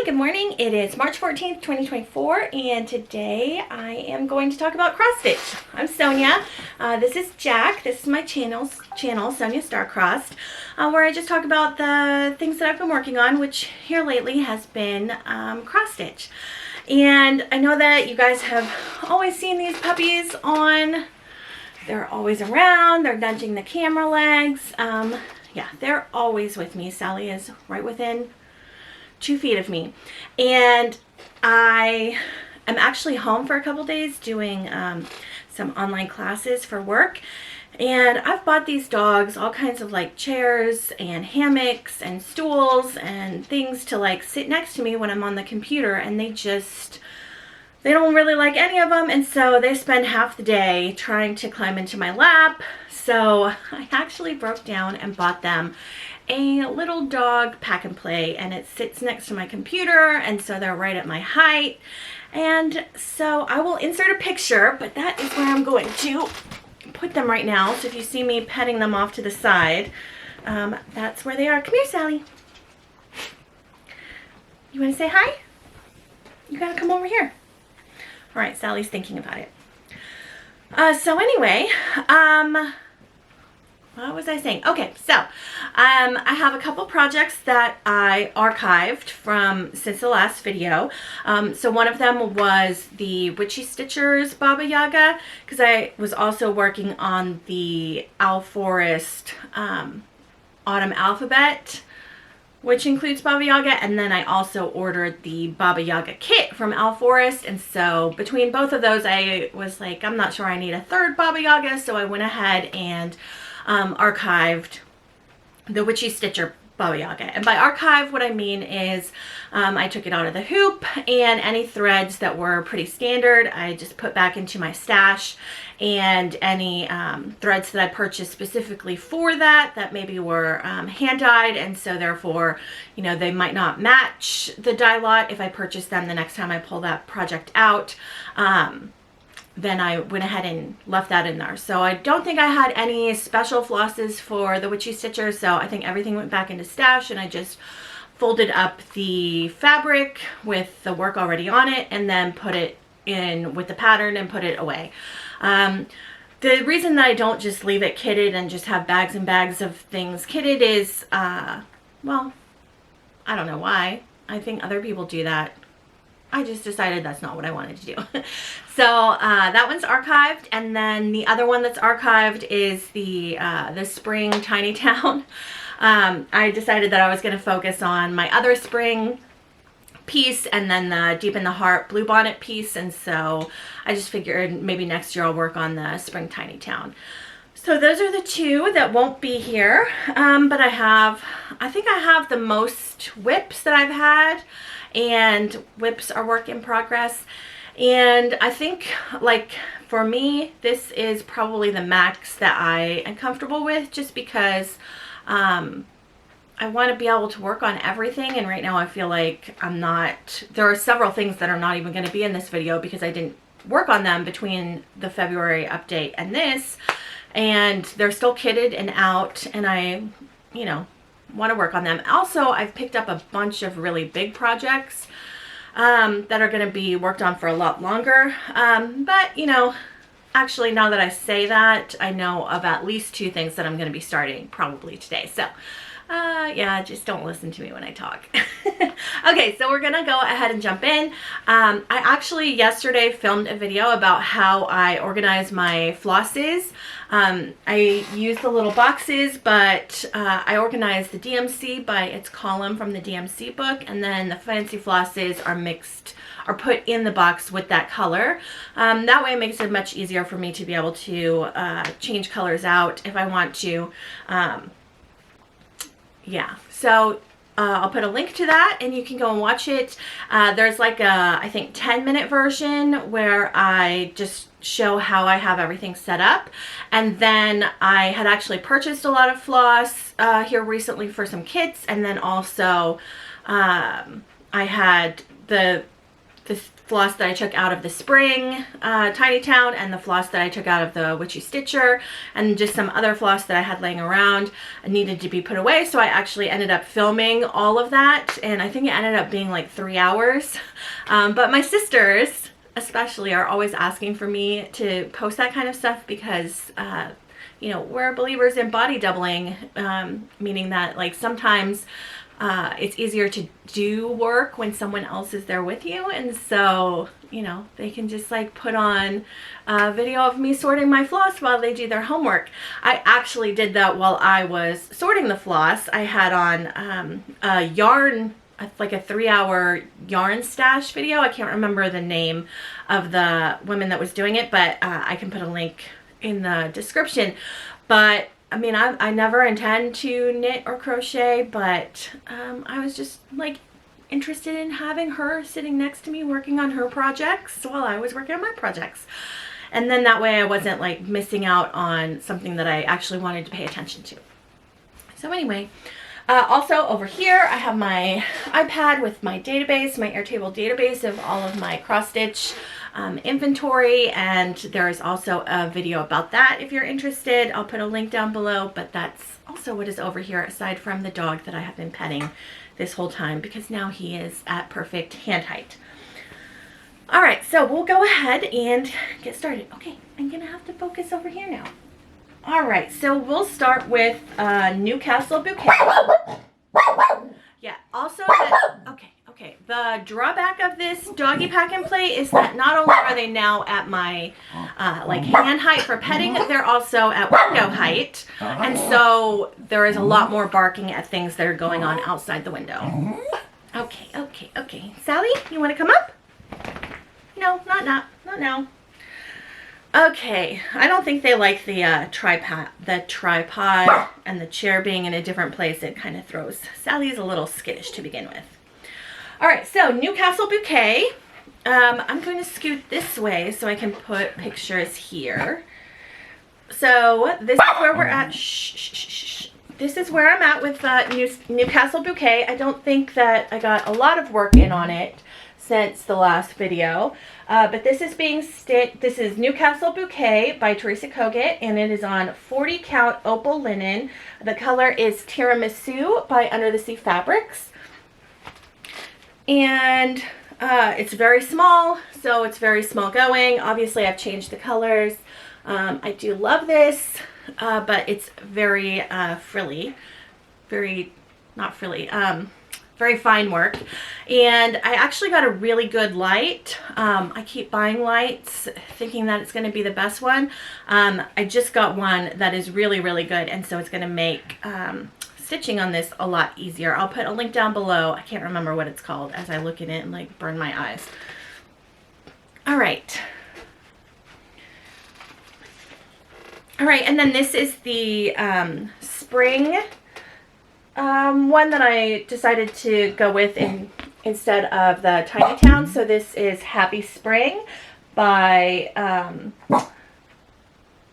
Hi, good morning. It is March 14th, 2024, and today I am going to talk about cross stitch. I'm Sonia. This is Jack. This is my channel, Sonia Star Crossed, where I just talk about the things that I've been working on, which here lately has been cross stitch. And I know that you guys have always seen these puppies on. They're always around. They're nudging the camera legs. Yeah, they're always with me. Sally is right within 2 feet of me, and I am actually home for a couple days doing some online classes for work, and I've bought these dogs all kinds of like chairs and hammocks and stools and things to like sit next to me when I'm on the computer, and they don't really like any of them, and so they spend half the day trying to climb into my lap. So I actually broke down and bought them a little dog pack and play, and it sits next to my computer, and so they're right at my height. And so I will insert a picture, but that is where I'm going to put them right now. So if you see me petting them off to the side, that's where they are. Come here, Sally. You want to say hi? You gotta come over here. All right, Sally's thinking about it. So anyway, what was I saying? Okay, so I have a couple projects that I archived from since the last video. So one of them was the Witchy Stitchers Baba Yaga, because I was also working on the Owl Forest Autumn Alphabet, which includes Baba Yaga, and then I also ordered the Baba Yaga kit from Owl Forest, and so between both of those I was like, I'm not sure I need a third Baba Yaga, so I went ahead and archived the Witchy Stitcher Baba Yaga. And by archive, what I mean is I took it out of the hoop, and any threads that were pretty standard I just put back into my stash, and any threads that I purchased specifically for that maybe were hand dyed, and so therefore, you know, they might not match the dye lot if I purchase them the next time I pull that project out. Then I went ahead and left that in there. So I don't think I had any special flosses for the Witchy Stitcher, so I think everything went back into stash, and I just folded up the fabric with the work already on it, and then put it in with the pattern and put it away. The reason that I don't just leave it kitted and just have bags and bags of things kitted is, well, I don't know why. I think other people do that. I just decided that's not what I wanted to do. So that one's archived, and then the other one that's archived is the spring Tiny Town. I decided that I was going to focus on my other spring piece and then the Deep in the Heart Bluebonnet piece, and so I just figured maybe next year I'll work on the spring Tiny Town. So those are the two that won't be here, but I think I have the most whips that I've had, and whips are work in progress. And I think, like, for me, this is probably the max that I am comfortable with, just because I want to be able to work on everything, and right now I feel like I'm not. There are several things that are not even going to be in this video because I didn't work on them between the February update and this, and they're still kitted and out, and I, you know, want to work on them. Also, I've picked up a bunch of really big projects that are going to be worked on for a lot longer. But, you know, actually, now that I say that, I know of at least 2 things that I'm going to be starting probably today. So, yeah, just don't listen to me when I talk. Okay, so we're going to go ahead and jump in. I actually yesterday filmed a video about how I organize my flosses. I use the little boxes, but I organize the DMC by its column from the DMC book, and then the fancy flosses are put in the box with that color. That way it makes it much easier for me to be able to change colors out if I want to. Yeah, so I'll put a link to that, and you can go and watch it. There's like a, I think, 10-minute version where I just show how I have everything set up. And then I had actually purchased a lot of floss here recently for some kits, and then also I had the the floss that I took out of the spring Tiny Town, and the floss that I took out of the Witchy Stitcher, and just some other floss that I had laying around needed to be put away. So I actually ended up filming all of that, and I think it ended up being like 3 hours. But my sisters especially are always asking for me to post that kind of stuff because you know, we're believers in body doubling, meaning that like sometimes it's easier to do work when someone else is there with you, and so, you know, they can just like put on a video of me sorting my floss while they do their homework. I actually did that while I was sorting the floss. I had on a yarn, like a 3-hour yarn stash video. I can't remember the name of the woman that was doing it, but I can put a link in the description. But I mean, I never intend to knit or crochet, but I was just like interested in having her sitting next to me working on her projects while I was working on my projects. And then that way I wasn't like missing out on something that I actually wanted to pay attention to. So anyway, also over here I have my iPad with my database, my Airtable database of all of my cross stitch inventory, and there is also a video about that if you're interested. I'll put a link down below, but that's also what is over here aside from the dog that I have been petting this whole time because now he is at perfect hand height. All right, so we'll go ahead and get started. Okay, I'm gonna have to focus over here now. All right, so we'll start with Newcastle Bouquet. Yeah, also, okay, the drawback of this doggy pack and play is that not only are they now at my like hand height for petting, they're also at window height, and so there is a lot more barking at things that are going on outside the window. Okay. Sally, you want to come up? No, not now. Okay, I don't think they like the tripod and the chair being in a different place. It kind of throws. Sally's a little skittish to begin with. All right, so Newcastle Bouquet. I'm going to scoot this way so I can put pictures here. So this is where we're at. This is where I'm at with Newcastle Bouquet. I don't think that I got a lot of work in on it since the last video. But this is being stitched. This is Newcastle Bouquet by Teresa Kogut, and it is on 40 count opal linen. The color is Tiramisu by Under the Sea Fabrics. And it's very small, so it's very small going. Obviously, I've changed the colors. I do love this, but it's very frilly. Very fine work. And I actually got a really good light. I keep buying lights thinking that it's going to be the best one. I just got one that is really, really good, and so it's going to make stitching on this a lot easier. I'll put a link down below. I can't remember what it's called as I look at it and like burn my eyes. All right, and then this is the spring one that I decided to go with instead of the Tiny Town. So this is Happy Spring by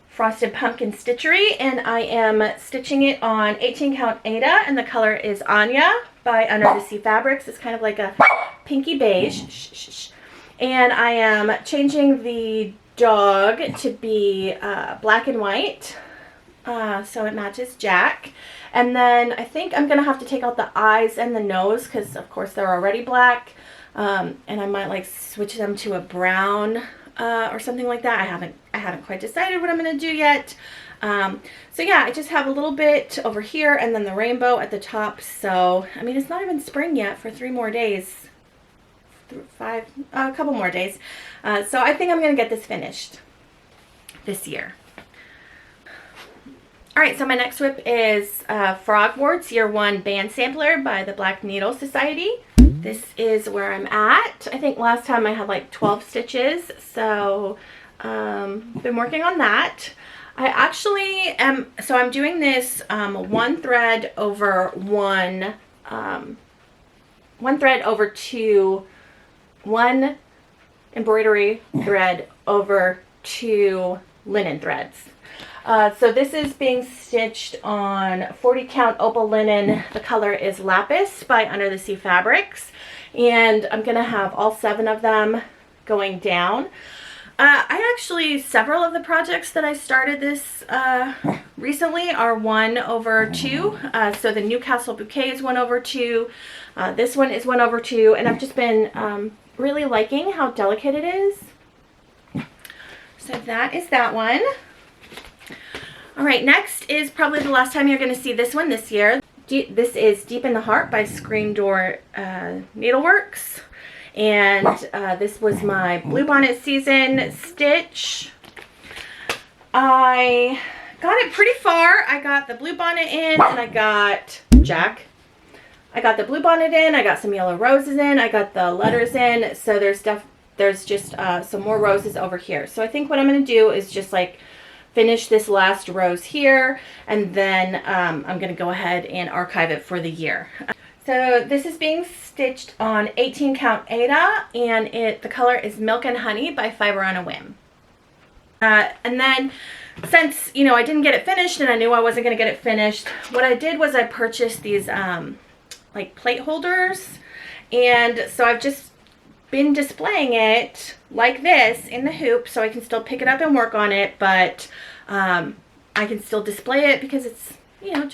Frosted Pumpkin Stitchery, and I am stitching it on 18 count Aida, and the color is Anya by Under the Sea Fabrics. It's kind of like a pinky beige. And I am changing the dog to be black and white, so it matches Jack. And then I think I'm going to have to take out the eyes and the nose because, of course, they're already black. And I might like switch them to a brown or something like that. I haven't quite decided what I'm going to do yet. So yeah, I just have a little bit over here and then the rainbow at the top. So, I mean, it's not even spring yet for 3 more days. A couple more days. So I think I'm going to get this finished this year. All right, so my next whip is Frogwarts Year 1 Band Sampler by the Black Needle Society. This is where I'm at. I think last time I had like 12 stitches, so been working on that. I actually am, so I'm doing this one thread over one embroidery thread over 2 linen threads. So this is being stitched on 40 count opal linen. The color is Lapis by Under the Sea Fabrics. and I'm gonna have all 7 of them going down. Several of the projects that I started this recently are 1/2. So the Newcastle Bouquet is 1/2. This one is 1/2, and I've just been really liking how delicate it is. So that is that one. All right, next is probably the last time you're going to see this one this year. This is Deep in the Heart by Screen Door Needleworks. And this was my bluebonnet season stitch. I got it pretty far. I got the bluebonnet in, and I got Jack. I got the bluebonnet in. I got some yellow roses in. I got the letters in. So there's just some more roses over here. So I think what I'm going to do is just like finish this last rose here, and then I'm going to go ahead and archive it for the year. So this is being stitched on 18 count Aida, and the color is Milk and Honey by Fiber on a Whim. And then since, you know, I didn't get it finished and I knew I wasn't going to get it finished, what I did was I purchased these like plate holders, and so I've just been displaying it like this in the hoop so I can still pick it up and work on it, but I can still display it because it's, you know,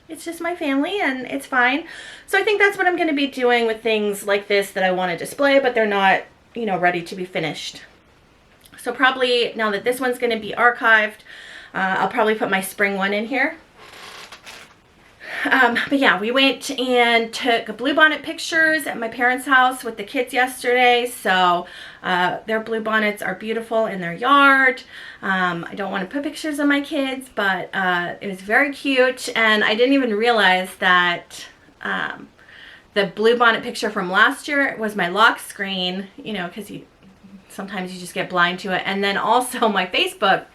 it's just my family and it's fine. So I think that's what I'm going to be doing with things like this that I want to display, but they're not, you know, ready to be finished. So probably now that this one's going to be archived, I'll probably put my spring one in here. But yeah, we went and took bluebonnet pictures at my parents' house with the kids yesterday. So their bluebonnets are beautiful in their yard. I don't want to put pictures of my kids, but it was very cute. And I didn't even realize that the bluebonnet picture from last year was my lock screen, you know, because sometimes you just get blind to it. And then also my Facebook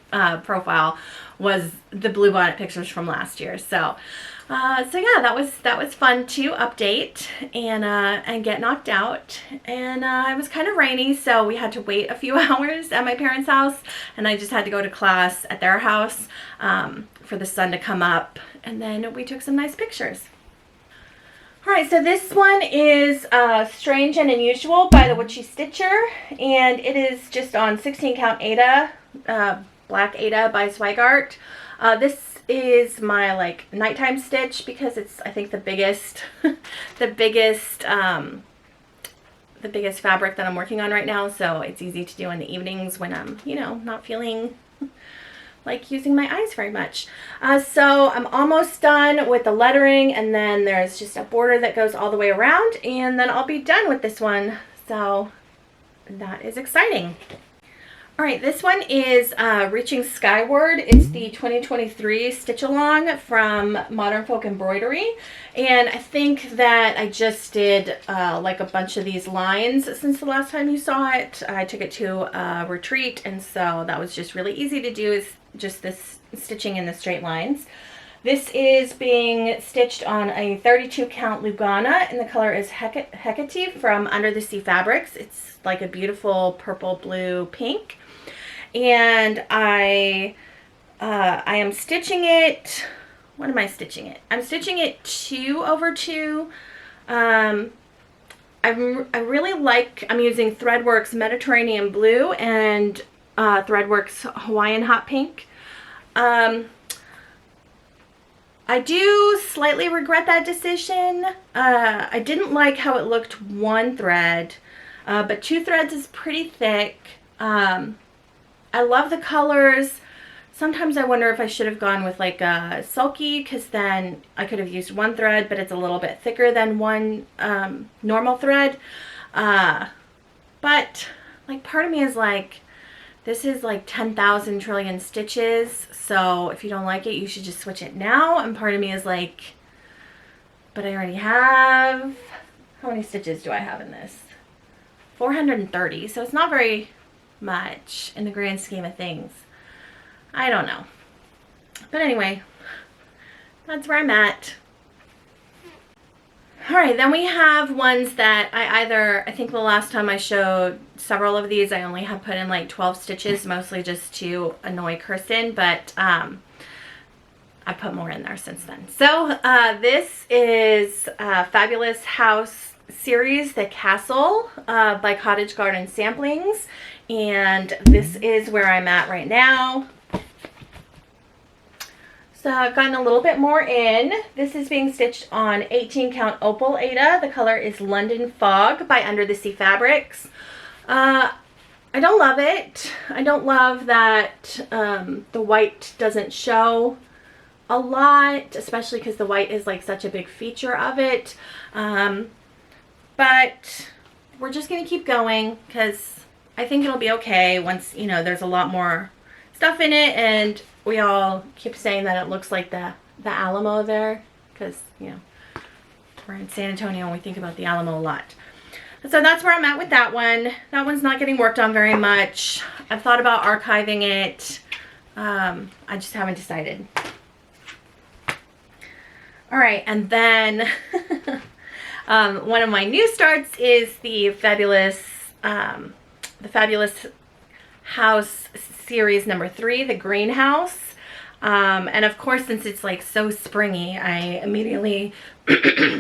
profile was the bluebonnet pictures from last year. So yeah, that was fun to update and get knocked out. And it was kind of rainy, so we had to wait a few hours at my parents' house, and I just had to go to class at their house for the sun to come up, and then we took some nice pictures. All right, so this one is Strange and Unusual by the Witchy Stitcher, and it is just on 16 count Aida, Black Aida by Zweigart. This is my like nighttime stitch because it's, I think, the biggest the biggest fabric that I'm working on right now, so it's easy to do in the evenings when I'm, you know, not feeling like using my eyes very much. So I'm almost done with the lettering, and then there's just a border that goes all the way around, and then I'll be done with this one. So that is exciting. All right, this one is Reaching Skyward. It's the 2023 Stitch Along from Modern Folk Embroidery. And I think that I just did like a bunch of these lines since the last time you saw it. I took it to a retreat, and so that was just really easy to do, is just this stitching in the straight lines. This is being stitched on a 32 count Lugana, and the color is Hecate from Under the Sea Fabrics. It's like a beautiful purple, blue, pink. And I am stitching it, what am I stitching it? I'm stitching it 2/2. I really like, I'm using Threadworks Mediterranean Blue and Threadworks Hawaiian Hot Pink. I do slightly regret that decision. I didn't like how it looked one thread, but 2 threads is pretty thick. I love the colors. Sometimes I wonder if I should have gone with like a sulky, because then I could have used 1 thread, but it's a little bit thicker than one normal thread. But like part of me is like, this is like 10,000 trillion stitches, so if you don't like it, you should just switch it now. And part of me is like, but I already have, how many stitches do I have in this? 430, so it's not very much in the grand scheme of things. I don't know. But anyway, that's where I'm at. Alright, then we have ones that I think the last time I showed several of these, I only have put in like 12 stitches, mostly just to annoy Kirsten, but I put more in there since then. So this is Fabulous House series, The Castle by Cottage Garden Samplings, and this is where I'm at right now. So I've gotten a little bit more in. This is being stitched on 18 count Opal Aida. The color is London Fog by Under the Sea Fabrics. I don't love it. I don't love that the white doesn't show a lot, especially because the white is like such a big feature of it. But we're just going to keep going because I think it'll be okay once, you know, there's a lot more stuff in it, and we all keep saying that it looks like the Alamo there because, you know, we're in San Antonio and we think about the Alamo a lot. So that's where I'm at with that one. That one's not getting worked on very much. I've thought about archiving it. I just haven't decided. All right, and then one of my new starts is the Fabulous House series number 3, the greenhouse. And of course, since it's like so springy, I immediately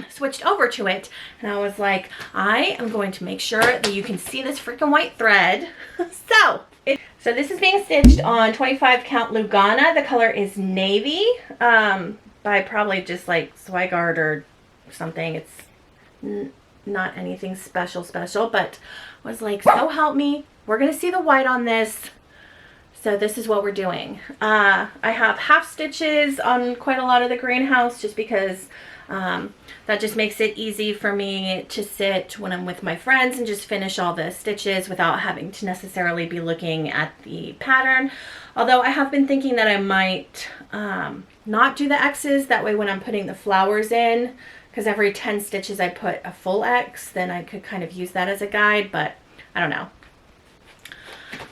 switched over to it, and I was like, I am going to make sure that you can see this freaking white thread. So this is being stitched on 25 count Lugana. The color is navy, by probably just like Zweigart or something. It's not anything special, but I was like, so help me, we're gonna see the white on this. So this is what we're doing. I have half stitches on quite a lot of the greenhouse just because that just makes it easy for me to sit when I'm with my friends and just finish all the stitches without having to necessarily be looking at the pattern. Although I have been thinking that I might not do the X's, that way when I'm putting the flowers in, because every 10 stitches I put a full X, then I could kind of use that as a guide, but I don't know.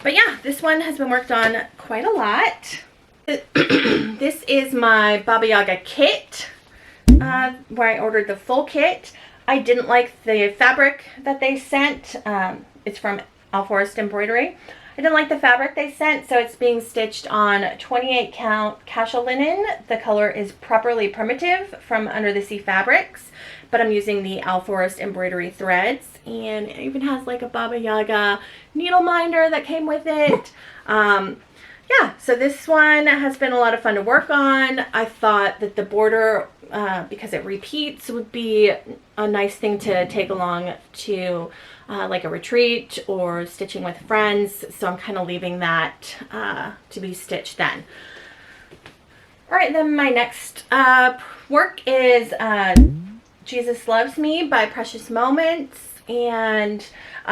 But yeah, this one has been worked on quite a lot. This is my Baba Yaga kit, where I ordered the full kit. I didn't like the fabric that they sent. It's from Embroidery. I didn't like the fabric they sent, so it's being stitched on 28 count casual linen. The color is Properly Primitive from Under the Sea Fabrics, but I'm using the Embroidery threads, and it even has like a Baba Yaga needle minder that came with it. Yeah, so this one has been a lot of fun to work on. I thought that the border, because it repeats, would be a nice thing to take along to like a retreat or stitching with friends. So I'm kind of leaving that to be stitched then. All right, then my next work is Jesus Loves Me by Precious Moments. And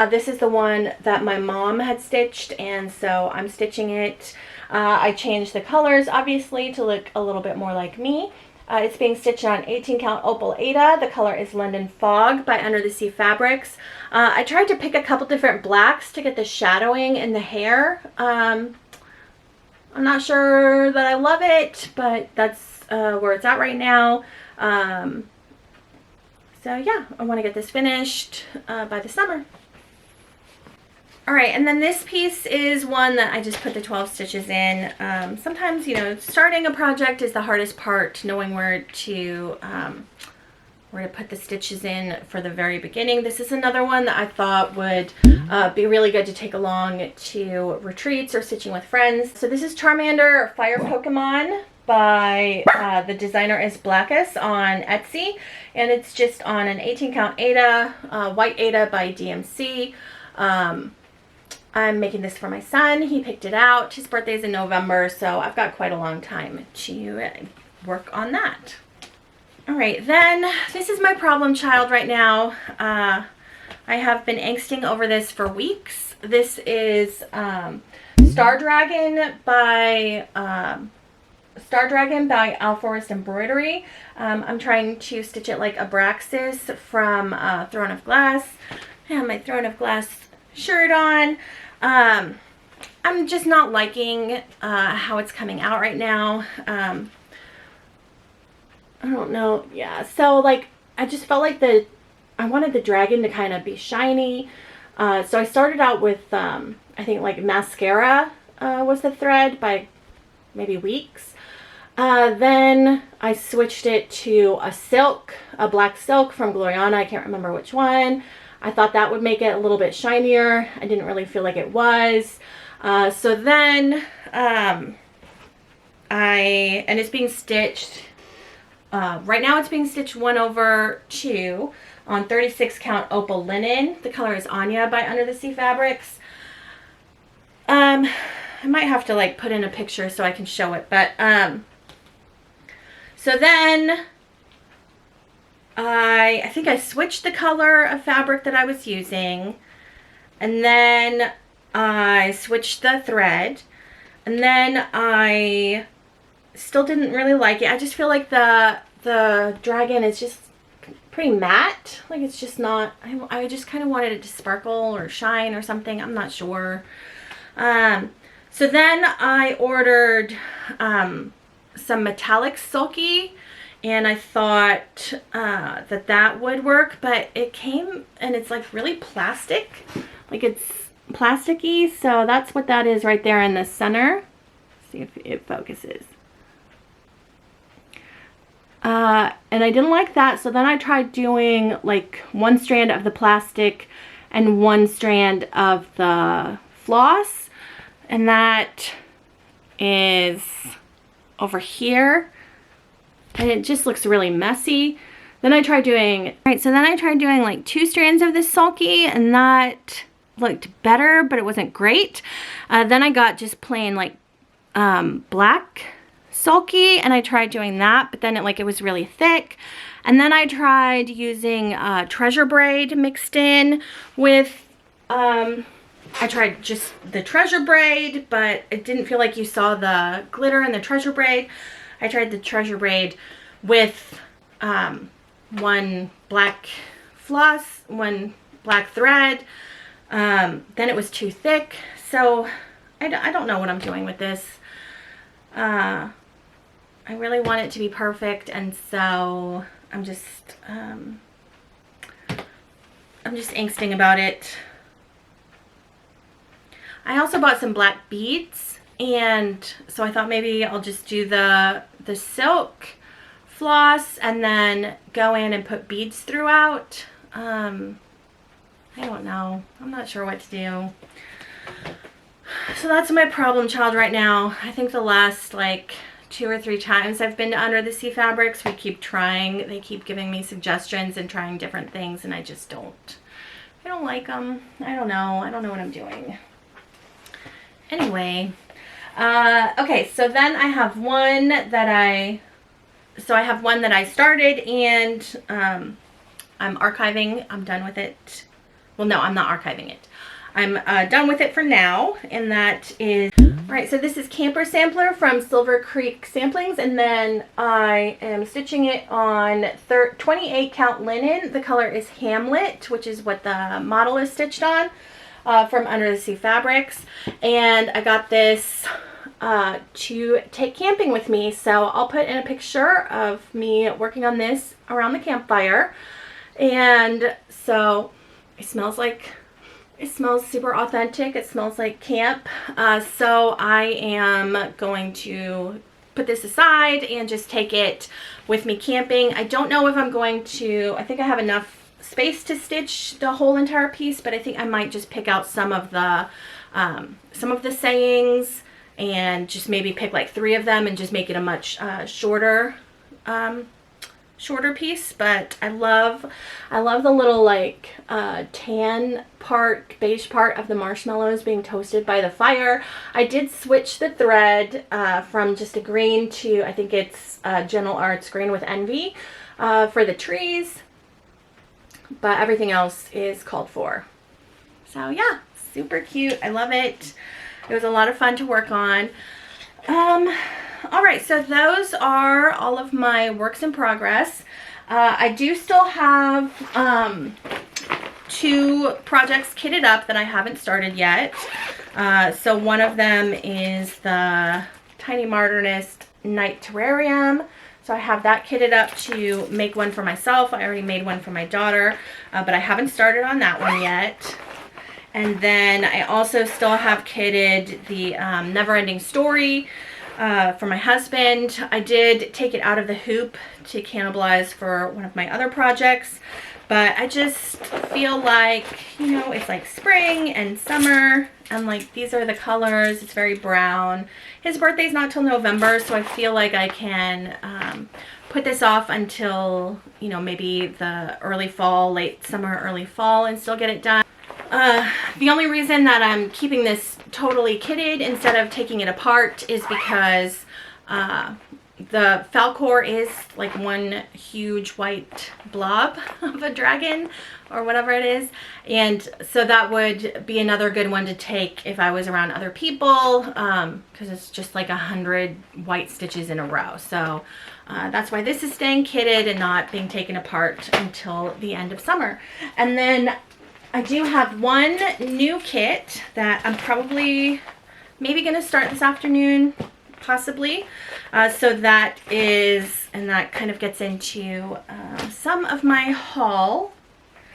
this is the one that my mom had stitched, and so I'm stitching it. I changed the colors, obviously, to look a little bit more like me. It's being stitched on 18 count Opal Aida. The color is London Fog by Under the Sea Fabrics. I tried to pick a couple different blacks to get the shadowing in the hair. I'm not sure that I love it, but that's where it's at right now. So yeah, I want to get this finished by the summer. All right, and then this piece is one that I just put the 12 stitches in. Sometimes, you know, starting a project is the hardest part, knowing where to put the stitches in for the very beginning. This is another one that I thought would be really good to take along to retreats or stitching with friends. So this is Charmander Fire Pokemon by the designer is Blackus on Etsy, and it's just on an 18 count Aida, white Aida by DMC. I'm making this for my son. He picked it out. His birthday's in November, so I've got quite a long time to work on that. All right, then this is my problem child right now. I have been angsting over this for weeks. This is Star Dragon by Embroidery. I'm trying to stitch it like Abraxas from Throne of Glass. I have my Throne of Glass shirt on. I'm just not liking how it's coming out right now. I don't know. Yeah, so like I just felt like I wanted the dragon to kind of be shiny. So I started out with I think like Mascara was the thread by maybe Weeks. Then I switched it to a silk, a black silk from Gloriana. I can't remember which one. I thought that would make it a little bit shinier. I didn't really feel like it was. So then and it's being stitched. Right now it's being stitched 1/2 on 36 count Opal linen. The color is Aine by Under the Sea Fabrics. I might have to like put in a picture so I can show it, but so then I think I switched the color of fabric that I was using, and then I switched the thread, and then I still didn't really like it. I just feel like the dragon is just pretty matte. Like it's just not, I just kind of wanted it to sparkle or shine or something. I'm not sure. So then I ordered some metallic sulky, and I thought that would work, but it came and it's like really plastic. Like it's plasticky. So that's what that is right there in the center. Let's see if it focuses. And I didn't like that, so then I tried doing like one strand of the plastic and one strand of the floss, and that is over here, and it just looks really messy. Then I tried doing, like 2 strands of this sulky, and that looked better, but it wasn't great. Then I got just plain like black sulky, and I tried doing that, but then it was really thick. And then I tried using treasure braid mixed in with I tried just the treasure braid, but it didn't feel like you saw the glitter in the treasure braid. I tried the treasure braid with one black floss, one black thread. Then it was too thick, so I don't know what I'm doing with this. I really want it to be perfect, and so I'm just angsting about it. I also bought some black beads, and so I thought maybe I'll just do the silk floss and then go in and put beads throughout. I don't know. I'm not sure what to do. So that's my problem child right now. I think the last like 2 or 3 times I've been to Under the Sea Fabrics, we keep trying. They keep giving me suggestions and trying different things, and I just don't. I don't like them. I don't know. I don't know what I'm doing. Anyway, okay, so then I have one that I started, and I'm archiving. I'm done with it. Well, no, I'm not archiving it. I'm done with it for now, and that is, right, so this is Camper Sampler from Silver Creek Samplings, and then I am stitching it on 28 count linen. The color is Hamlet, which is what the model is stitched on, from Under the Sea Fabrics, and I got this to take camping with me, so I'll put in a picture of me working on this around the campfire. And so it smells super authentic. It smells like camp. So I am going to put this aside and just take it with me camping. I don't know if I'm going to, I think I have enough space to stitch the whole entire piece, but I think I might just pick out some of the sayings and just maybe pick like 3 of them and just make it a much shorter piece. But I love the little like tan part, beige part of the marshmallows being toasted by the fire. I did switch the thread from just a green to, I think it's Gentle Arts Green with Envy for the trees, but everything else is called for. So yeah, super cute. I love it. It was a lot of fun to work on. All right, so those are all of my works in progress. I do still have 2 projects kitted up that I haven't started yet. So one of them is the Tiny Modernist Night Terrarium. So I have that kitted up to make one for myself. I already made one for my daughter, but I haven't started on that one yet. And then I also still have kitted the Never Ending Story for my husband. I did take it out of the hoop to cannibalize for one of my other projects, but I just feel like, you know, it's like spring and summer, and like these are the colors. It's very brown. His birthday's not till November, so I feel like I can put this off until, you know, maybe the early fall, late summer, early fall, and still get it done. The only reason that I'm keeping this totally kitted instead of taking it apart is because the Falcor is like one huge white blob of a dragon or whatever it is, and so that would be another good one to take if I was around other people, because it's just like 100 white stitches in a row. So that's why this is staying kitted and not being taken apart until the end of summer. And then I do have one new kit that I'm probably maybe going to start this afternoon, possibly. So that is, and that kind of gets into some of my haul.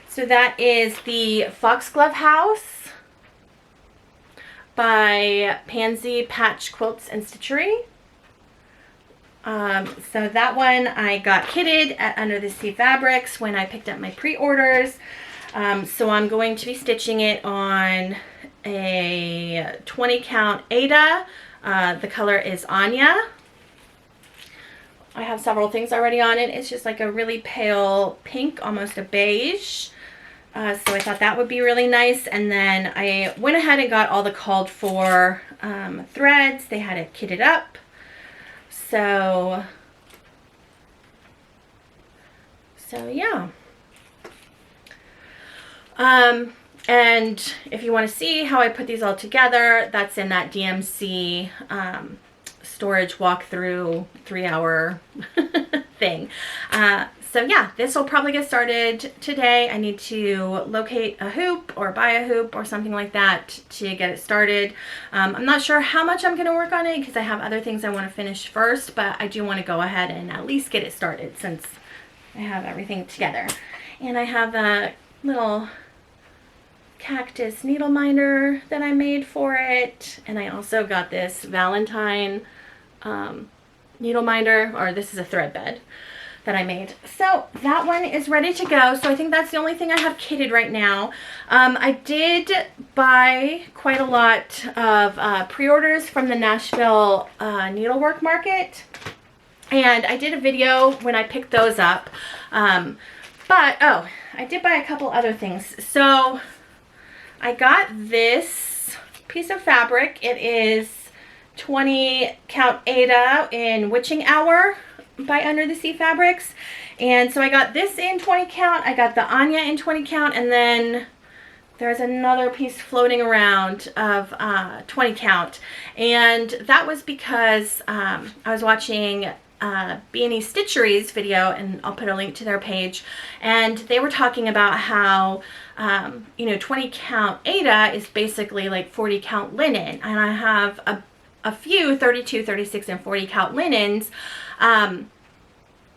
So that is the Foxglove House by Pansy Patch Quilts and Stitchery. So that one I got kitted at Under the Sea Fabrics when I picked up my pre-orders. So I'm going to be stitching it on a 20 count Aida. The color is Aine. I have several things already on it. It's just like a really pale pink, almost a beige. So I thought that would be really nice. And then I went ahead and got all the called for threads. They had it kitted up. So yeah. And if you want to see how I put these all together, that's in that DMC storage walkthrough 3-hour thing. So yeah, this will probably get started today. I need to locate a hoop or buy a hoop or something like that to get it started. I'm not sure how much I'm going to work on it because I have other things I want to finish first, but I do want to go ahead and at least get it started since I have everything together. And I have a little cactus needle minder that I made for it, and I also got this Valentine needle minder, or this is a thread bed that I made. So that one is ready to go. So I think that's the only thing I have kitted right now. I did buy quite a lot of pre-orders from the Nashville needlework market, and I did a video when I picked those up. But oh, I did buy a couple other things. So I got this piece of fabric. It is 20 count Aida in Witching Hour by Under the Sea Fabrics. And so I got this in 20 count. I got the Aine in 20 count. And then there's another piece floating around of 20 count. And that was because I was watching Beanie Stitchery's video, and I'll put a link to their page, and they were talking about how you know, 20 count Aida is basically like 40 count linen, and I have a few 32, 36, and 40 count linens,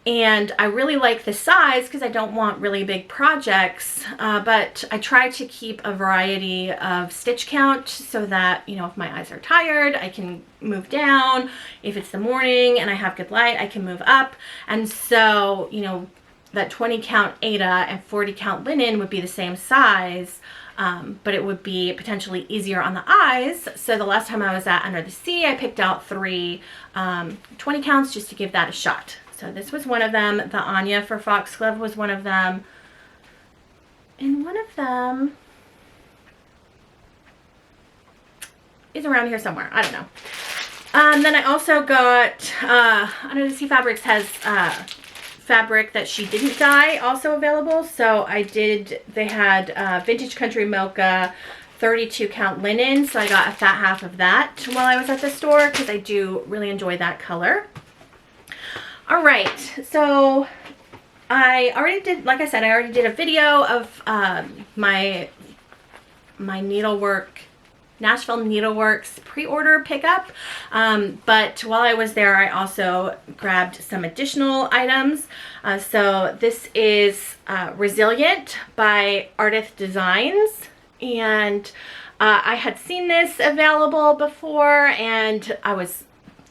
and I really like the size because I don't want really big projects, but I try to keep a variety of stitch count so that, you know, if my eyes are tired, I can move down. If it's the morning and I have good light, I can move up. And so, you know, that 20 count Aida and 40 count linen would be the same size, but it would be potentially easier on the eyes. So the last time I was at Under the Sea, I picked out 3 20 counts just to give that a shot. So this was one of them. The Aine for Foxglove was one of them. And one of them is around here somewhere. I don't know. Then I also got, Under the Sea Fabrics has fabric that she didn't dye also available. So I did, they had Vintage Country Mocha 32 count linen. So I got a fat half of that while I was at the store because I do really enjoy that color. All right, so I already did, like I said, I already did a video of my needlework, Nashville Needleworks pre-order pickup, but while I was there, I also grabbed some additional items. So this is Resilient by Artist Designs, and I had seen this available before, and I was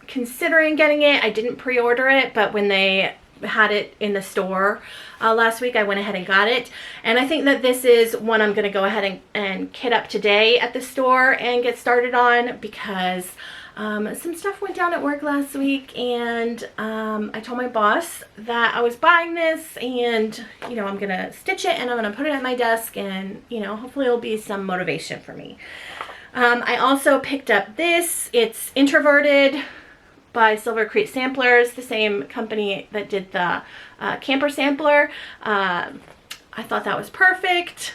considering getting it. I didn't pre-order it, but when they had it in the store last week, I went ahead and got it. And I think that this is one I'm going to go ahead and kit up today at the store and get started on, because some stuff went down at work last week, and I told my boss that I was buying this, and you know, I'm gonna stitch it and I'm gonna put it at my desk, and you know, hopefully it'll be some motivation for me. I also picked up this. It's Introverted by Silver Creek Samplers, the same company that did the camper sampler. I thought that was perfect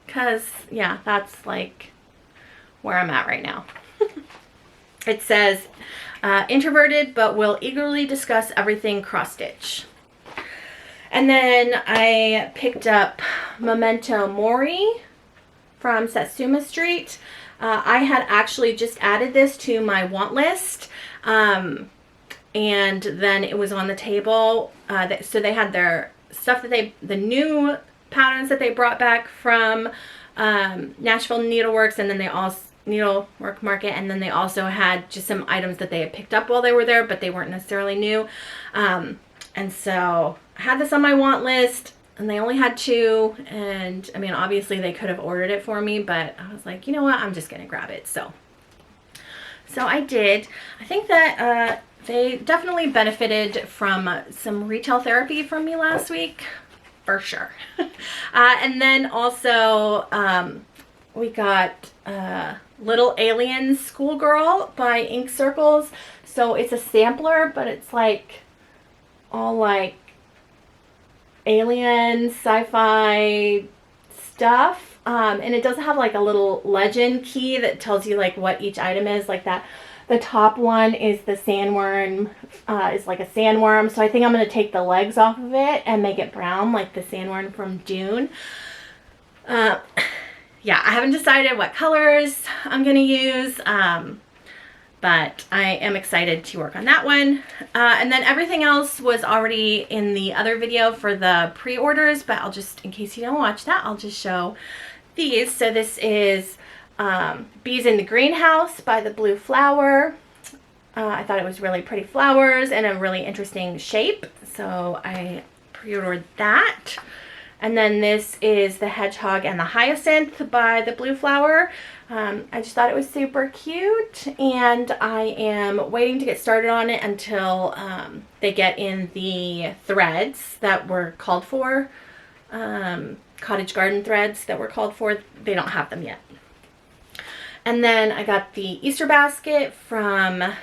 because yeah, that's like where I'm at right now. It says, introverted, but will eagerly discuss everything cross stitch. And then I picked up Memento Mori from Satsuma Street. I had actually just added this to my want list. And then it was on the table. So they had their stuff that the new patterns that they brought back from Nashville Needleworks, and then they also Needlework Market, and then they also had just some items that they had picked up while they were there, but they weren't necessarily new. And so I had this on my want list, and they only had 2, and I mean, obviously they could have ordered it for me, but I was like, you know what, I'm just gonna grab it. So I did. I think that they definitely benefited from some retail therapy from me last week, for sure. And then also we got Little Aliens Schoolgirl by Ink Circles. So it's a sampler, but it's like all like alien sci-fi stuff. And it does have like a little legend key that tells you like what each item is, like that. The top one is the sandworm, is like a sandworm. So I think I'm going to take the legs off of it and make it brown like the sandworm from Dune. Yeah, I haven't decided what colors I'm going to use, but I am excited to work on that one. And then everything else was already in the other video for the pre-orders, but I'll just, in case you don't watch that, I'll just show these. So this is Bees in the Greenhouse by the Blue Flower. I thought it was really pretty flowers and a really interesting shape, so I pre-ordered that. And then this is the Hedgehog and the Hyacinth by the Blue Flower. I just thought it was super cute, and I am waiting to get started on it until they get in the threads that were called for. Cottage garden threads that were called for. They don't have them yet. And then I got the Easter basket from, I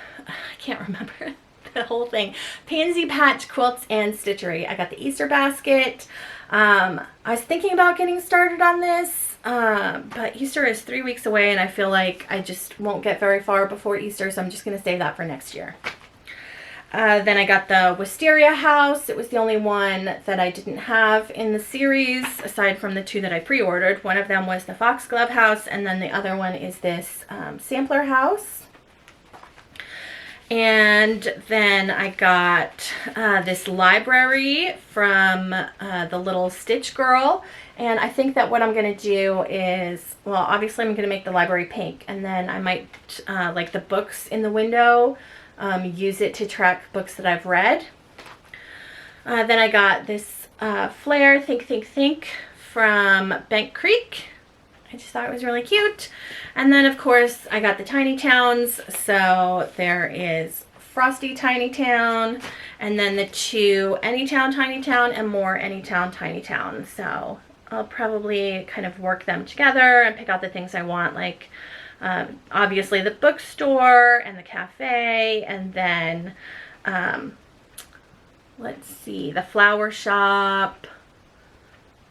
can't remember the whole thing, Pansy Patch Quilts and Stitchery. I got the Easter basket. I was thinking about getting started on this, but Easter is 3 weeks away, and I feel like I just won't get very far before Easter, so I'm just going to save that for next year. Then I got the Wisteria House. It was the only one that I didn't have in the series, aside from the 2 that I pre-ordered. One of them was the Foxglove House, and then the other one is this Sampler House. And then I got this library from the Little Stitch Girl. And I think that what I'm going to do is, well, obviously I'm going to make the library pink. And then I might, like the books in the window, use it to track books that I've read. Then I got this flare Think from Bank Creek. I just thought it was really cute. And then of course I got the Tiny Towns. So there is Frosty Tiny Town, and then the 2 Anytown Tiny Town and more Anytown Tiny Town. So I'll probably kind of work them together and pick out the things I want, like obviously the bookstore and the cafe, and then let's see, the flower shop,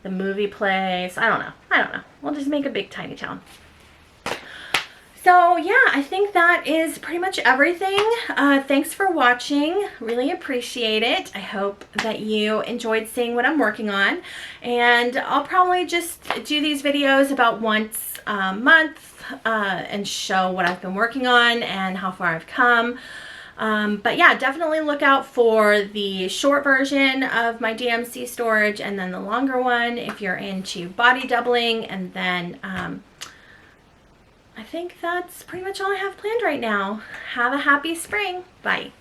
the movie place. I don't know. We'll just make a big tiny town. So yeah, I think that is pretty much everything. Thanks for watching. Really appreciate it. I hope that you enjoyed seeing what I'm working on. And I'll probably just do these videos about once a month and show what I've been working on and how far I've come. But yeah, definitely look out for the short version of my DMC storage, and then the longer one if you're into body doubling, and then I think that's pretty much all I have planned right now. Have a happy spring. Bye.